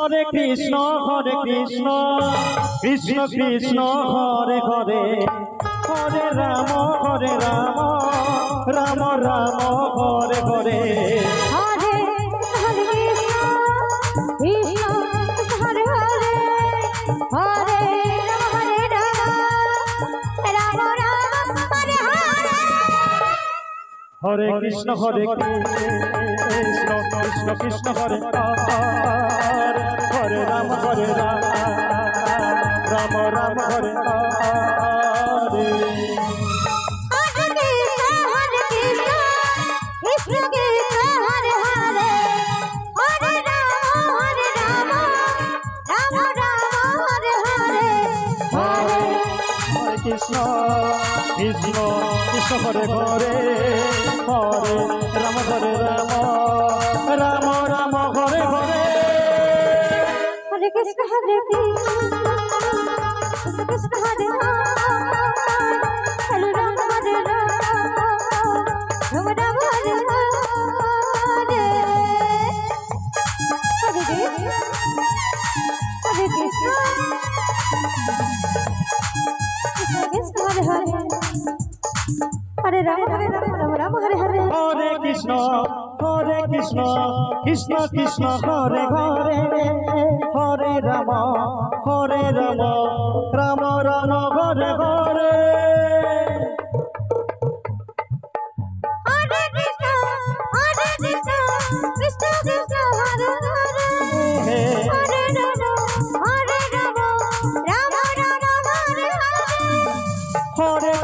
Hare Krishna Krishna Krishna Hare Hare Hare Ram Ram Ram Hare Hare Hare Hare Krishna Hare Hare Hare Ram Ram Ram Hare Hare Hare Krishna Krishna Krishna Krishna Hare Hare Ram Ram Ram Hare Hare Krishna Krishna Krishna Hare Hare Hare Ram Ram Ram Hare Hare Hare Krishna Krishna Hare Hare Ram Ram Ram Hare Hare Hare Krishna Hare Ram Ram Hare Hare Hare Krishna Krishna Krishna Hare Hare Hare Ram Ram Ram Hare Hare Hare Krishna Krishna Krishna Hare Hare Hare Ram Ram Ram Hare Hare Hare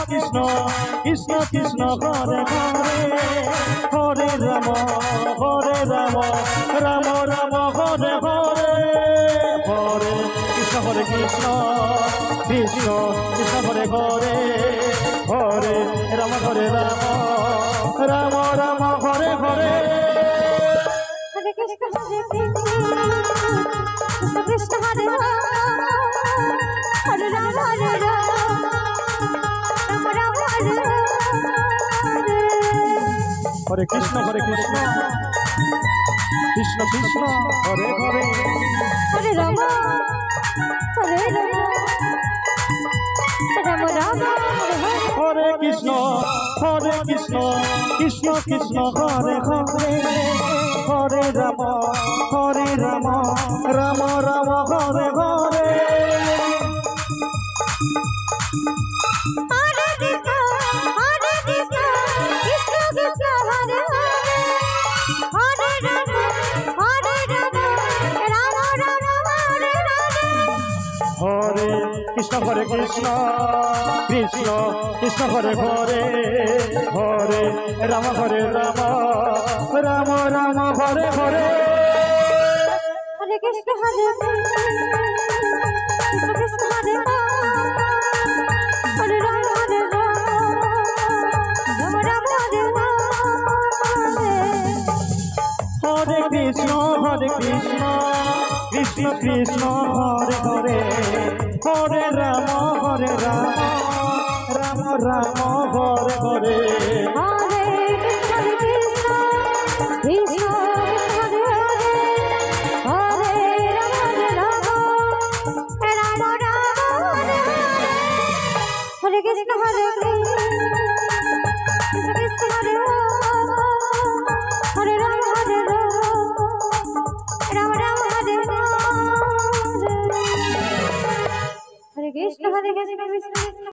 Krishna Krishna Krishna Hare Hare Hare Ram Ram Ram Hare Hare Hare Krishna Krishna Krishna Hare Hare Hare Ram Ram Ram Hare Hare Hare Krishna Krishna Hare Hare Ram Hare Krishna Krishna Krishna Hare Hare Hare Ram Ram Ram Hare Krishna Krishna Krishna Hare Hare Hare Ram Ram Ram Hare Hare Hare Krishna Krishna Krishna Hare Hare Hare Ram Ram Ram Hare Hare Hare Krishna Krishna Hare Hare Ram Ram Hare Hare Krishna Krishna Krishna Hare Hare Hare Ram Ram Ram Hare Hare Hare Krishna Krishna Hare Hare Hare Ram Ram Hare Hare Krishna Krishna Hare Hare Ram Ram Hare Hare Krishna Krishna